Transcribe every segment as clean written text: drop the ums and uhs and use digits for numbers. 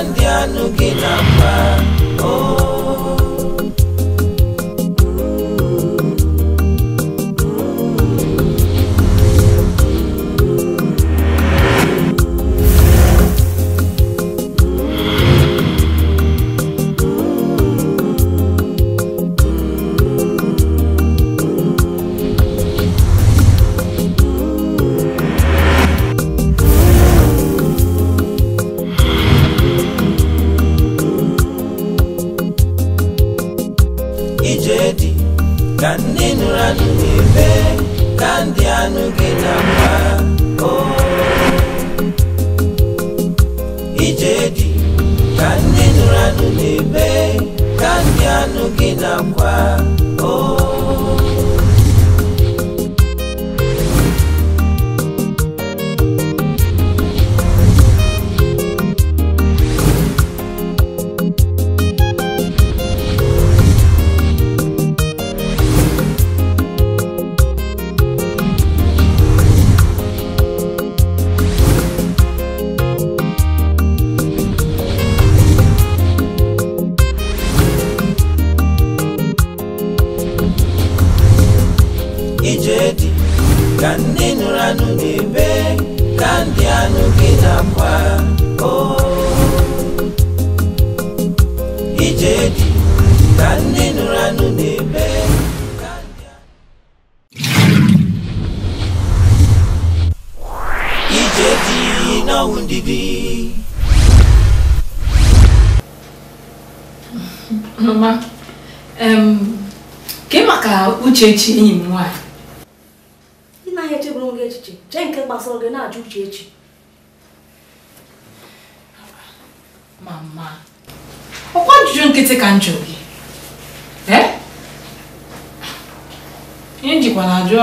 kandi anuginamba oh kandi nuranu nibe kandi anuginamba oh ijedi kandi nuranu nibe kandi anuginamba oh ijedi kandi nuranu nibe kandi anuginamba oh ijedi kandi nuranu nibe ijedi na undidi Mama ke maka uchechi enyi m nwanyị ị naghị echeburu m gị echiche chee nke gbasara gị na-ajụ uchechi mama ọkwa ajụjụ nkịtị ka m jụrụ gị ihe njikwa na ajụ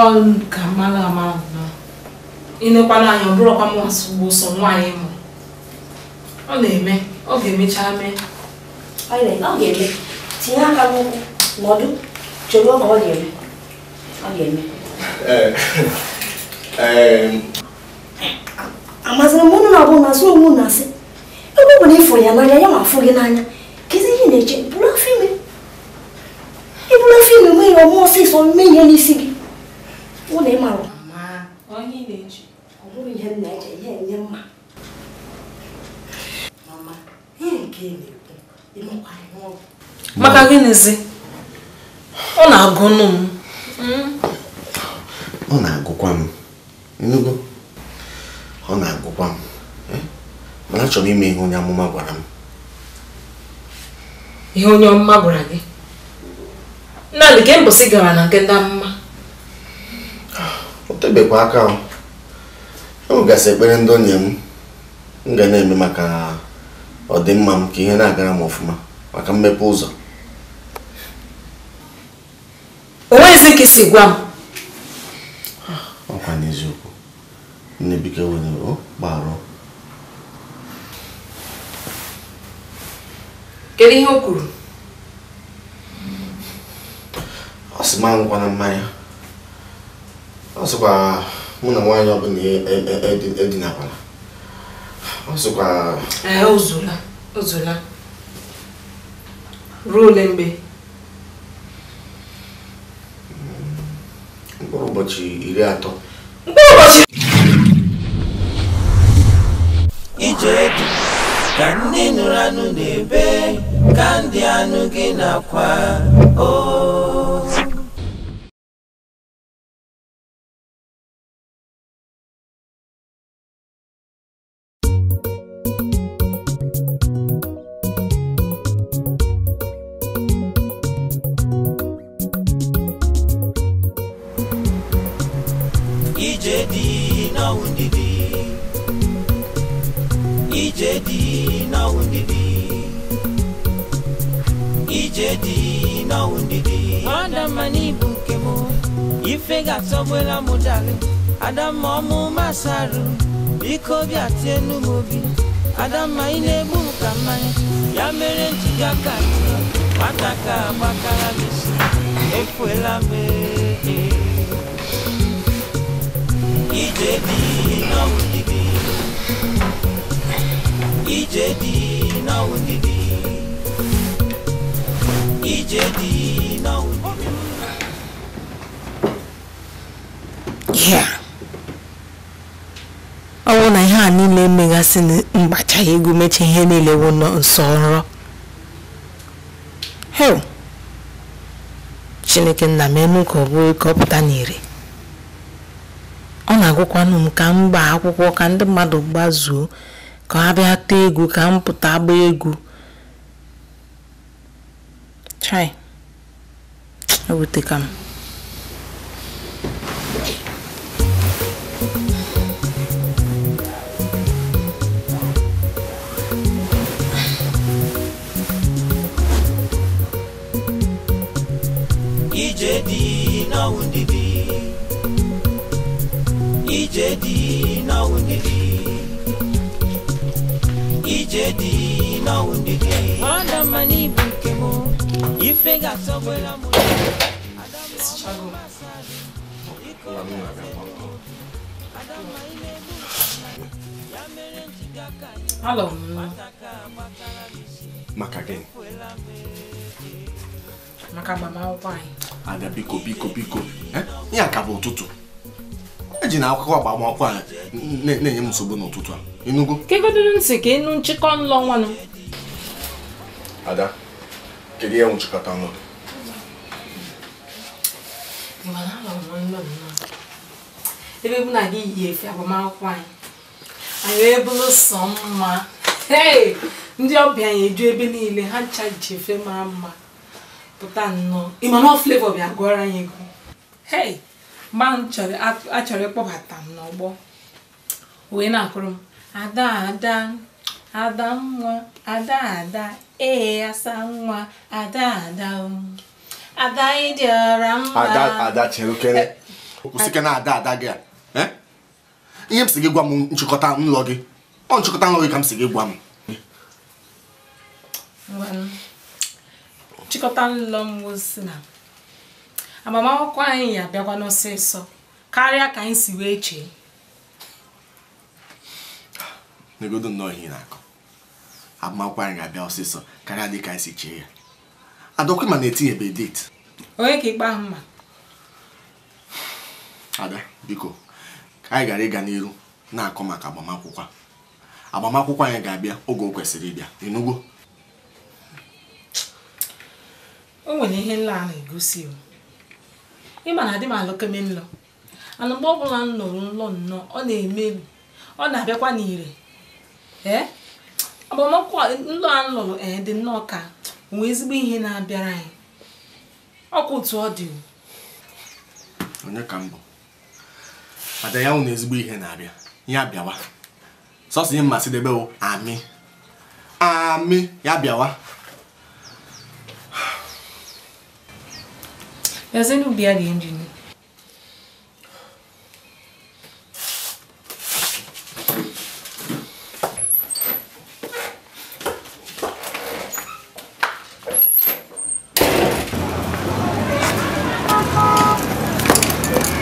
ka mara amara nọ ịnekwana anya ọ bụrụkwa m ụsọ nwaanyị mụ ọ na-eme ọ ga-emecha mee ọ ga-eme tinye aka n'ụkwụ nọdụ chere oge ọ ga-eme amazịrị m ụnụ na-abụ na asụ onwe na asị ebe ọ bụ na ịfụ ya n'anya ya ma afụ gị n'anya kezi ihe na-eche bụrụ afọ ime ịbụrụ afọ ime nwe ya ọmụ ọsịsọ mme ihe n'isi gị ụlọ ịmarụ onye ị na-eji ọ bụrụ ihe m na-eche ihe enye mma mama ihe nke na-ekwu ịmụkwara n'ọgwụ maka gịnịzi ọ na-agụ nụ m ọ na-agụkwa m enugo ọ na-agụkwa m mana achọrọ ime ihe onye amụma gwara m ihe onye ọmụma gwara gị nnadị ke mbọsị gara na nke ndị amụma o tebekwa aka m enwegasị ekpere ndị onye m ga na-eme maka ọdịmma m ka ihe na-agara m ọfụma maka mmepe ụzọ o nweghịzi ka isi gwa m ọkwa n'eziokwu nne biko were gbarụ kedu ihe o kwuru ọ sị m aṅụkwana mmanya ọ sịkwa mụ na nwaanyị ọbụla edinakwala ọ sịkwa ozula ruo ole mgbe mkpụrụ ụbọchị 30 ijedi kandi nuranu nibe kandi anuginamba oh ijedi na undidi ijedi na undidi ijedi na undidi adamani bukemo ifega tobwela mudale adama mu masaru biko bi atienu mobi adama ine buka manya ya mere njiga kati mataka bakara bisi efuela me ijedi na undidi ijedi na Yeah. Oh, na ihe a niile megasị mgbacha ego meche ihe niile wụ nsọ nrọ. Hell. Chineke nna m enu ka ọ bụ ka ọ pụta n'ire. Ọ na-agwụkwanụ m ka m gbaa akwụkwọ ka ndị mmadụ gbazuo ka ha bịa tee egwu ka m pụta agba egwu. Chai. Ewuteka m. Ijedi na wundidi Ijedi na wundidi Ijedi na wundidi Wanda mani bukemo Ifega sobela mu Hello. Maka gịnị? Maka mama why? Ada biko. Ihe aka bụ ụtụtụ. Eji na akwụkwọ agbamakwụkwọ a na-enye m nsogbu n'ụtụtụ a. Ịnụgo? Kegodiri ntị ka ịnụ nchịkọ nlọ nwanụ. Ada, kedu ihe nchịkọta nlọ? Ebe bụ na gị yi efe agbamakwụkwọ anyị. Anyị wee bụrụ sọ mma. Hey! Ndị ọbịa anyị eju ebe niile ha ncha ji efe mara mma. Pụta nnọọ. Ịma na Flavor bịa gụọrọ anyị ego. Hey! Mgbe a chọrọ ịkpọbata m n'ọgbọ. Wee na-akụrụ m. Ada nwa, ada. Ee, asa nwa, ada. Ada ịdị ọra mma. Ada chere okere. Kwụsịke na ada gị a. Ihe m si gị gwa m nchịkọta nlọ gị. Ọ nchịkọta nlọ gị ka m si gị gwa m. Nchịkọta nlọ m wosi na agbamakwụkwọ anyị ya bịakwa n'ọsịsọ karịa ka anyị si wee chee. Negodo nnọọ ihe na-akọ. Agbamakwụkwọ anyị ga-abịa ọsịsọ karịa dị ka anyị si chee ya. Adọkwa ma na-etinyebe date. Onye ka ikpe ahụ mma? Ada, biko, ka anyị gara ịga n'iru na-akọ maka agbamakwụkwọ. Agbamakwụkwọ anyị ga-abịa oge o kwesịrị ịbịa. Ịnụgo? O nwere ihe nla a na-egosi o. Ịma na adị m alụkeme nlọ. Ana mgbe ọbụla m nọrọ nlọ nnọọ, ọ na-emebi. Ọ na-abịakwa n'ire. Agbamakwụkwọ nlọ a nlọrọ dị nnọọ ka nwee ezigbo ihe na-abịara anyị. Ọkwa otu ọ dị. Onye ka mbụ? Ada ya nwụ ezigbo ihe na-abịa. Ya bịawa. Sọsọ ihe mmasị debe o amị ya bịawa. Yazenu bia the engine.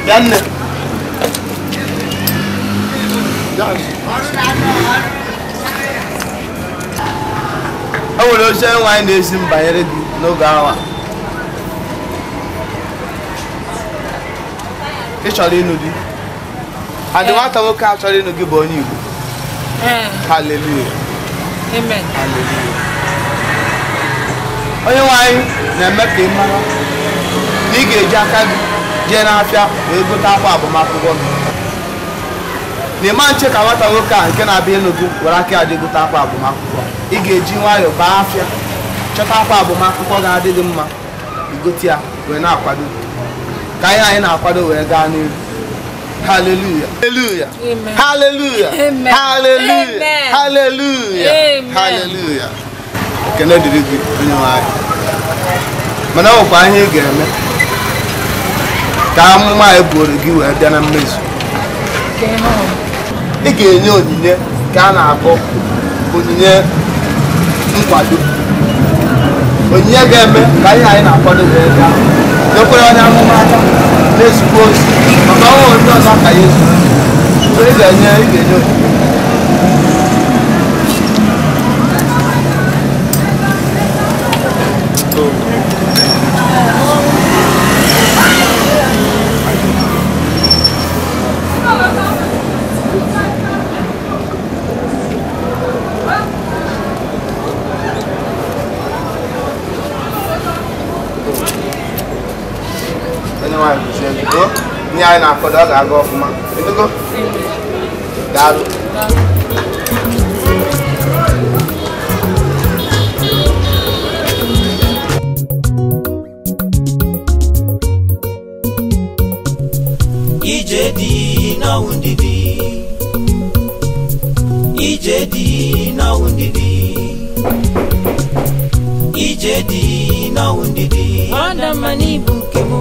Yanne. Awolo ose nwaanyị na-esi m banyere gị n'oge awa. Ị chọrọ ịnụ di? Adị nwata nwoke a chọrọ ịnụ gị bụ onye Igbo. Hallelujah. Amen. Hallelujah. Onye nwaanyị na-eme ka ị mara na ị ga-eji aka gị jee n'afịa wee gote akwa agbamakwụkwọ gị. Na ịma nche ka nwata nwoke a nke na-abịa ịnụ gị were aka ya jee gote akwa agbamakwụkwọ. Ị ga-eji nwayọọ baa afịa chọta akwa agbamakwụkwọ ga-adị gị mma igote ya wee na-akwado ka ihe anyị na-akwado wee gaa n'ihu. Hallelujah. Hallelujah. Amen. Hallelujah. Amen. Hallelujah. Amen. Hallelujah. Amen. Hallelujah. Ekene dịrị gị onye nwanyị. Mana ọ bụkwa ihe ị ga-eme ka amụma anyị bụrụ gị wee bịa na mmezu. Ị ga-enye onyinye ka a na-akpọ onyinye nkwado. Onyinye ga-eme ka ihe anyị na-akwado wee gaa. Nyekwara onye amụma aka na-ezigbo ozi maka ọnwụ ndị ọzọ ka ya ezu. Ị ga-enye onyinye. anyị na-akọdo ọ ga-aga ọfụma. Ịnụgo? Daalụ. Ijedi na wundidi. Ijedi na wundidi. Ijedi na wundidi. Adam mani bukemo.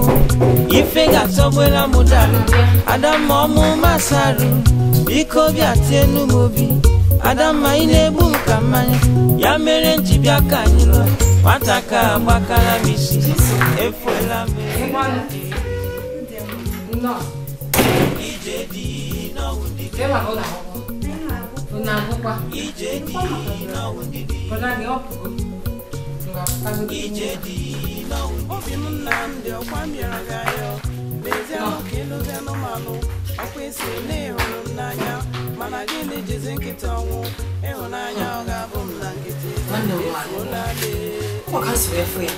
Ifega sobwela mudala. Adam momu masaru. Biko biatenu mobi. Adam maine buka manya. Ya mere njibia kanyilo. Wataka bakala misi. Efuela me. No. Ijedi na wundidi. Ema hola. Una bupa. Ijedi na wundidi. Bona ni opugo. Ijedi na wundidi. Obi m Nnamdi ọkwa mịara gị ayọ n'ezie nwoke ịlụzi anụmanụ ọkwa isi na ịhụrụ m n'anya mana gịnị jizi nkịta ọnwụ ịhụnanya ọ ga-abụ m na nkịtị efuola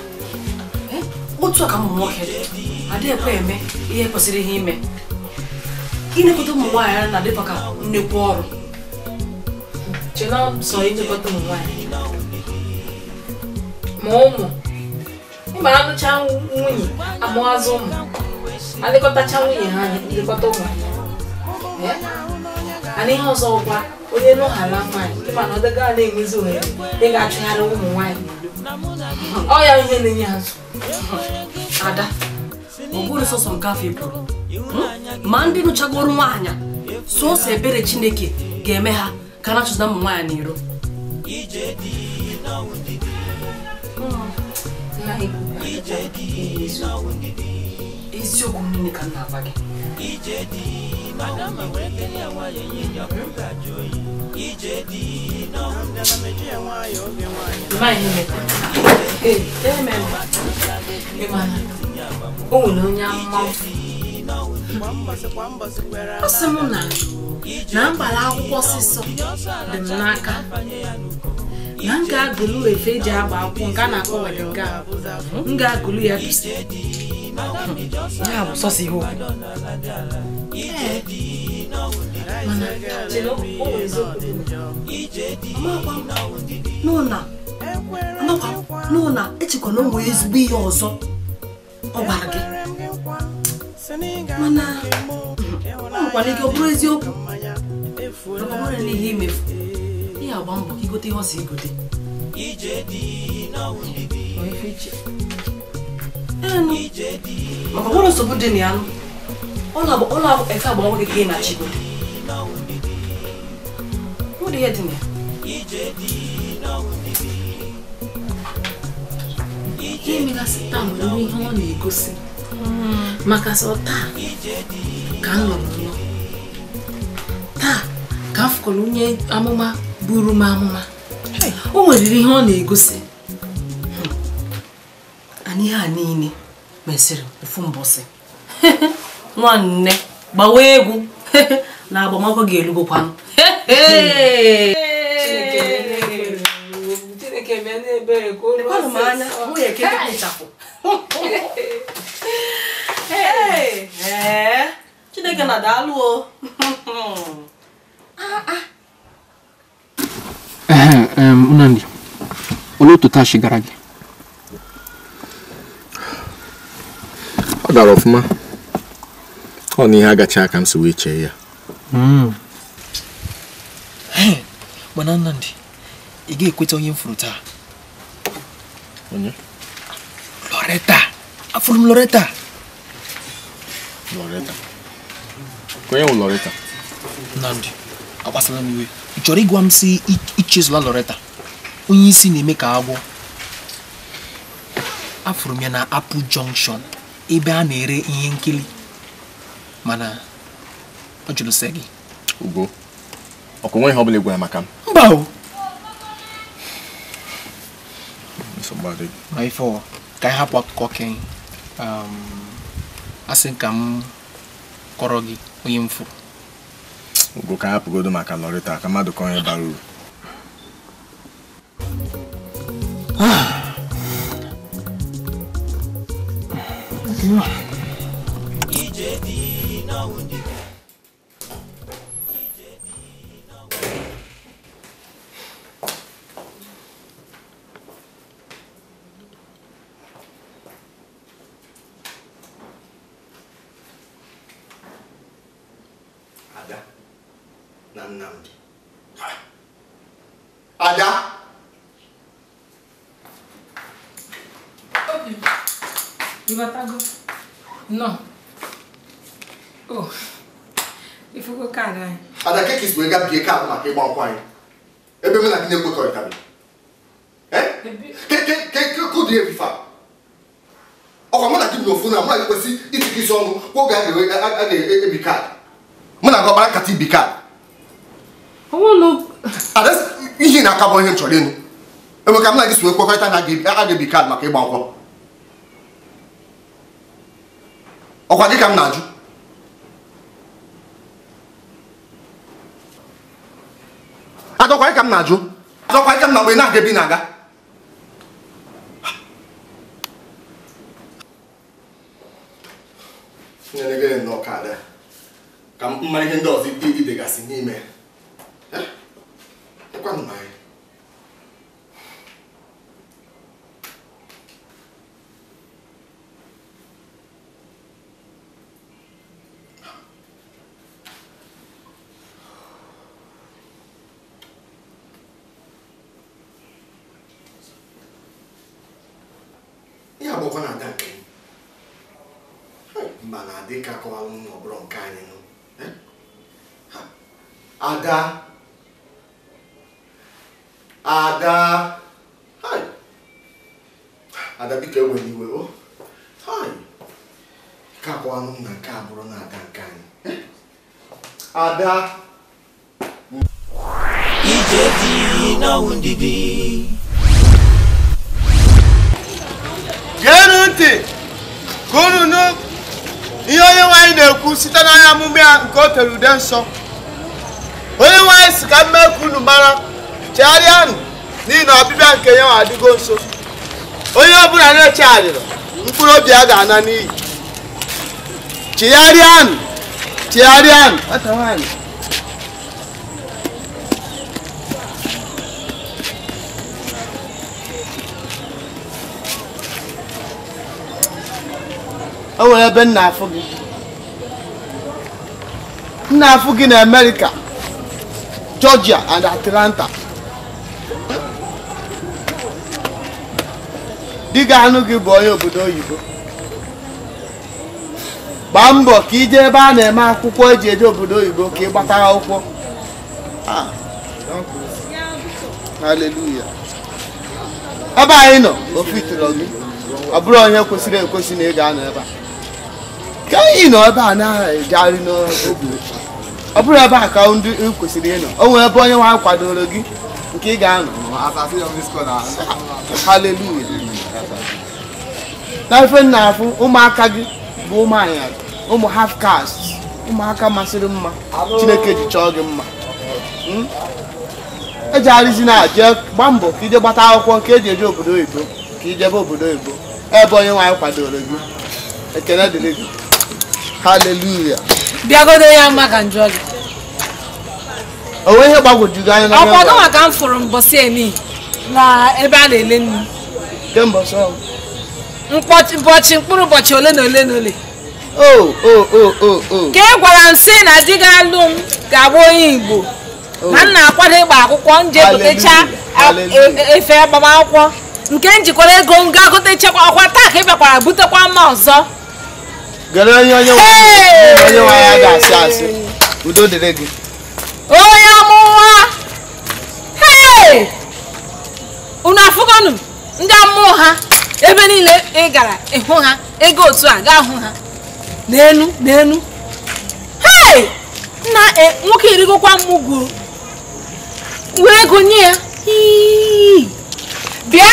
otu aka ụmụ nwoke adịghịkwa eme ihe kwesịrị ihe ime ilekọta ụmụ nwaanyị na-adịkwa ka nnekwu ọrụ chena sọ ilekọta ụmụ nwaanyị Ma ụmụ ịma anụcha nwunye amụazụ ụmụ alekọtacha nwunye ha nlekọta ụmụ ana ihe ọzọ ọkwa onye n'ụhala nwaanyị ịma na ọdịga na-enwezi ohere ị ga-achụgharị ụmụ nwaanyị n'ilo ọ ya ihe na-enye ha nsogbu. ada ọ bụrụ sọsọ nke afọ eburu ma ndị nụchagoro nwaanyị sọsọ ebere Chineke ga-eme ha ka na-achụza ụmụ nwaanyị n'iro eziokwu niile ka m na-agwa gị o nwere onye amụma ọ sị m na mgbara akwụkwọ ọsịsọ dị m n'aka na m ga-agụlụ efe eji agba akwụkwọ nke a na-akpọ wedịnga m ga-agụlụ ya dusi ya bụ sọsọ ihe okwu mana chere o nwere eziokwu n'ụna echekwa na o nwere ezigbo ihe ọzọ ọ gwara gị mana ọ nwekwara ike ọ bụrụ eziokwu maka ọ nwere n'ihe imefu ihe agba mbọ ka igote ihe ọzọ igote maka ọ nwere nsogbu dị na ya ụlọ efe agba nwoke ka ị na-achịgote ọ dị ihe dị na ya ihe megasị taa nwere ihe ọ na-egosi maka sọ taa ka m nọrọ nọ taa ka m fụkọrọ onye amụma buru m amụma o nwere ihe ọ na-egosi anyị ihe a niile mesịrị ofu mbọsị nwanne gbawa egwu na agbamakwụkwọ ga-elugokwanụ Chineke na daalụ o Nnamdi, olee otu taa gara gị? Ọ gara ọfụma. Ọ na ihe agacha aka m si wee chee ya. Mana Nnamdi, ị ga-ekweta onye m furu taa? Onye? Loretta. Afụrụ m Loretta. Loretta. Onye wụ Loretta? Nnamdi, agbasala m iwe. Ị chọrọ ịgwa m si ichezula Loretta? Onye isi na-eme ka agwọ. Afụrụ m ya na Apple Junction, ebe a na-ere ihe nkiri. Mana ọ jụrụ sị gị. Ugo. Ọkụ nwe ihe ọ bụla gwara maka m. Mba o. Nsogbu Ma ife ọ ka anyị hapụ akụkọ kenyi. Asị ka m kọrọ gị onye m furu. Ugo ka hapụgodo maka Loretta ka mmadụ ka onye bara uru. Ada na Nnamdi. Ada. Okay. You got to go? No. Oh. If you go card, Ada ke kiss we ga bi card ma ke gba nkwan. Ebe me na gine ko itabi. Ke ku di e fa. O mo na give no phone na mo na kwesi itiki so ngo ko ga e bi card. Mo na go bara kati bi card. Oh no. Ada ihe na akabo ihe nchole nu. Ebe ka mo na give we ko ita na ga bi card ma ke gba nkwan. O kwa di kam na aju. Adokwa kam na aju. Adokwa kam na we na ge bi na ga. Nene no kada. Kam mma ihe ndo zi ide gasi n'ime. Kwa no mai. Ya bo kana danke. Mana de ka ko alun no bron kanye no. Ada. Hai. Ada bi ke weni we o. Hai. Ka ko alun na ka bro na danke. Ada. Ijeti na undidi. Gerunti. Kono no. Iyo ye wai na ku sita na ya mume nke o teru den so. Onye wai sika meku nu mara. Charianu ni na obibia nke ye wa adigo nso. Onye obura na chariru. Mkpụrụ obi a ga-ana n'iyi. Charianu. Atawani. O nwere ebe nna afụ gị na America, Georgia and Atlanta. Di ga anụ gị bụ onye obodo oyibo. Gbaa mbọ ka ije ebe a na-eme akwụkwọ eji eje obodo oyibo ka ị gbatara akwụkwọ. Hallelujah. Ebe anyị nọ ofu itụrụ gị. Ọ bụrụ onye kwesịrị ekwesị na ị ga-anọ ebe a. Ka anyị nọ ebe a na-ejegharị n'obi. Ọ bụrụ ebe a ka ndị ị kwesịrị ịnọ. O nwere ebe onye nwa kwadoro gị nke ị ga-anọ. Hallelujah. Na ife nna afụ ụmụaka gị bụ ụmụ anyarị, ụmụ half caste, ụmụaka masịrị mma. Chineke ji chọọ gị mma. Ejegharịzi na jee gbaa mbọ ka ije gbata akwụkwọ nke eji eje obodo oyibo ka ijebe obodo oyibo. Ebe onye nwaanyị kwadoro gị. Ekene dịrị gị. Hallelujah. Bịagodo ya maka njọ gị. O nweghị ihe gbagwojugo anya na ọ kwado maka m fụrụ mbọsị emi na ebe a na-ele nnu. Kemgbe ọsọ. Mkpụrụ ụbọchị ole na ole na ole. Oh. Ka ị gwara m sị na di ga-alụ m ga-abụ onye Igbo. Na nna akwado ịgba akwụkwọ nje gotecha efe agbamakwụkwọ. Nke njikwara ego m ga gotechakwa ọkwa taa ka ị bịakwara butekwa mma ọzọ. Gere onye nwa ya ga-asị asị. Udo dịrị gị. Onye amụwa. Unu afụgonụ ndị amụọ ha ebe niile ị gara ịhụ ha ego otu a gaa hụ ha n'enu. Nna nwoke irigokwa mmugwu were ego nye ya. Bịa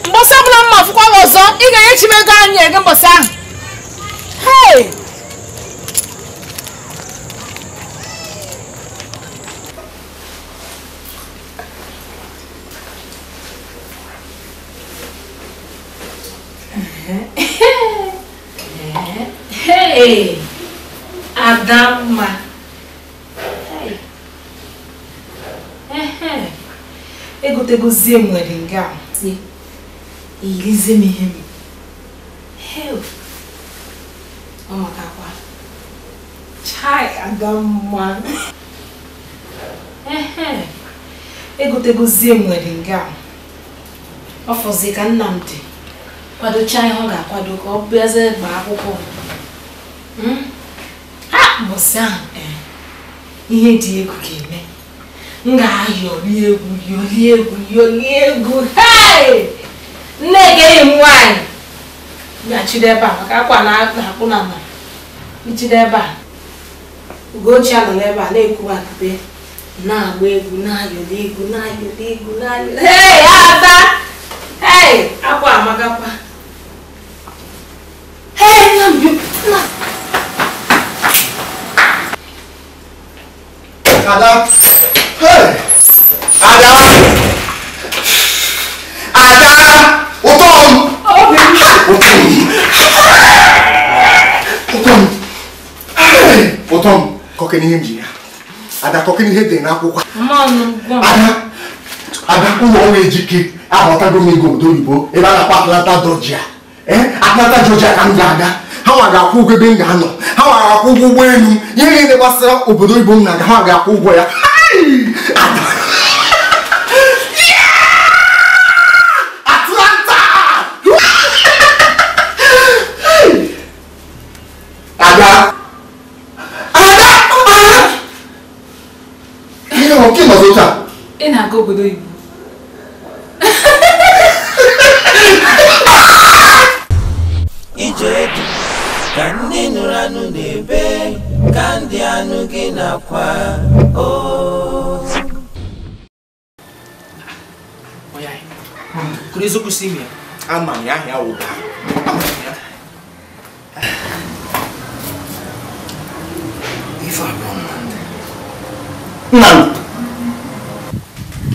mbọsị ọbụla mma afụkwa m ọzọ ị ga-enyechi m ego anyị ege mbọsị ahụ. Adamma. Egotegozie nwere nga si irize m ihe m. Ọ maka kwa Chai Adamma. Egotegozie nwere nga. Ọfọzi ka Nnamdi. Kwado chai ho ga-akwado ka ọ bịaze gba akwụkwọ. Bosa ihe dị egwu ga-eme. M ga-ayọli egwu. Hey! Nne gị nwanyị. Ya chidebe a maka akwa na-akpụ na mma. Chidebe a. Ugochi anọ ebe a na-ekwu akụpe. Na-agba egwu, na-ayọli egwu. Hey, Ada! Hey, akwa amagakwa. Hey, Nnamdi. Ada! Hey! Ada! Utom! Utom! Kokeni himji ya. Ada kokeni hede na akwụkwọ. Ada ụlọ ọrụ ejike aghọtago m ego obodo oyibo ebe a na-akpọ Atlanta, Georgia. Atlanta, Georgia ka m ga-aga. Ha nwa ga-akwụ ụgwọ ebe m ga-anọ. Ha nwa ga-akwụ ụgwọ ụgbọelu. Ihe niile gbasara obodo oyibo m na-aga ha ga-akwụ ụgwọ ya. Atlanta! Ada! Ihe oke nọzọ taa. Ị na-aga obodo oyibo. Ijedu ka ndị nụrụ anụ na-ebe ka ndị anụ gị na-akwa Kuri eziokwu si imi ya. Ama m ya ahịa ụda. Ife abụọ Nnamdi.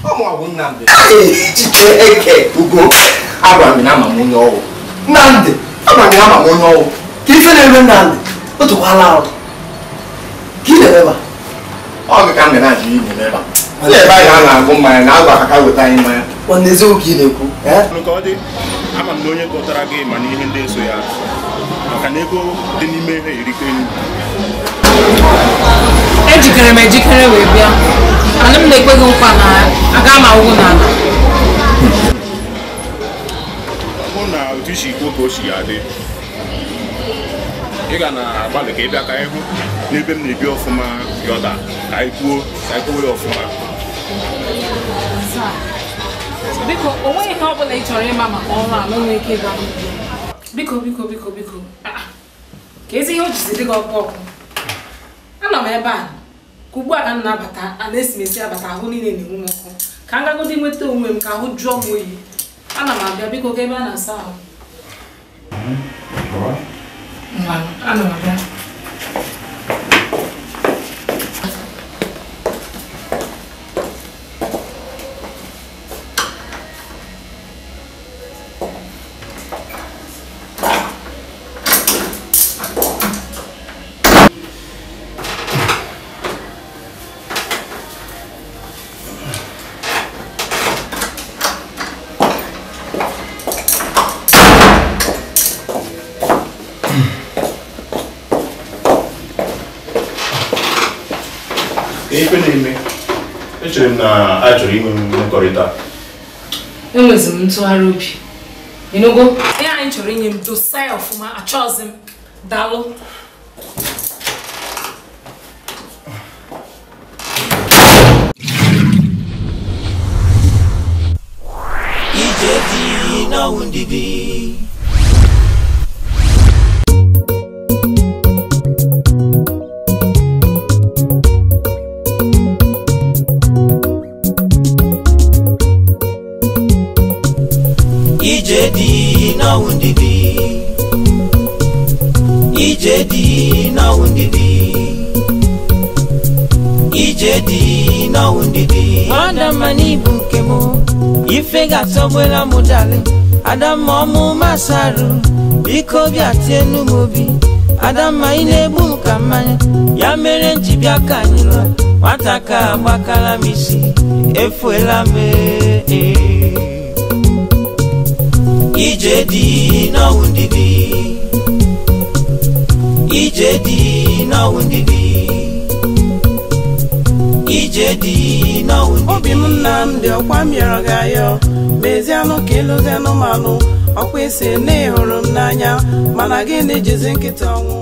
Ọmụ abụ Nnamdi. Chiche eke ugo. Agwa m na ama m onye ọwụ. Nnamdi. Agwa m na ama m onye ọwụ. Ka ife na-eme Nnamdi. Otu kwala ahụ. Ka ị na-eme ebe a? Ọ ga ka m ga na-ajụ ihe n'ebe a. Ndị ebe anyị na-agụ mmanya na agwa aka weta anyị mmanya. Ọ n'eziokwu ka ị na-ekwu. Nke ọ dị, ama m na onye kọtara gị ma n'ihe ndị eso ya maka na ego dị n'ime ihe erike enyi. Ejikere m wee bịa. Ana m na-ekwe gị nkwa na aga m awụ n'ala. Ọ bụrụ na otu isi ikwu ka o si ya dị, ị ga na-agbalị ka ị bịa ka anyị hụ n'ebe m na-ebi ọfụma yọda ka anyị kwuo ya ọfụma. Biko, o nweghị ihe ọ bụla ị chọrọ ịma maka ọrụ a na onwe ike ịgwa m. Biko. Ka ezi ihe o jizi dị gị ọkụ. Anọ m ebe a ka ugbu a ka m na-abata a na-esimesi abata ahụ niile na-enwu m ọkụ ka m gagodi nweta onwe m ka ahụ jụọ m oyi. Ana m abịa biko ka ebe a na-asa ahụ. Ana m abịa. Ife na-eme, echere m na a chọrọ inwe mmekọrịta. Enwezi m ntụgharị obi. Ịnụgo? Ihe anyị chọrọ inye m dosa ya ọfụma, achọghịzi m. Daalụ. Ijedi na wundidi. Ijedi na wundidi. Ijedi na wundidi. Ijedi na wundidi. Adam mani bukemo. Ife gatobwela mudale. Adam momu masaru. Biko biatenu mobi. Adam maine buka manya. Ya mere njibia kanyilwa. Wataka bakala misi. Efuela me. Ijedi na wundidi. ije dị n'ọnwụ ndidi ije dị n'ọnwụ ndidi obi m Nnamdị ọkwa mịọrọ gị ayọ mezianụ ka ịlụzi anụmanụ ọkwa isi na ịhụrụ m n'anya mana gị na-ejizi nkịta ọnwụ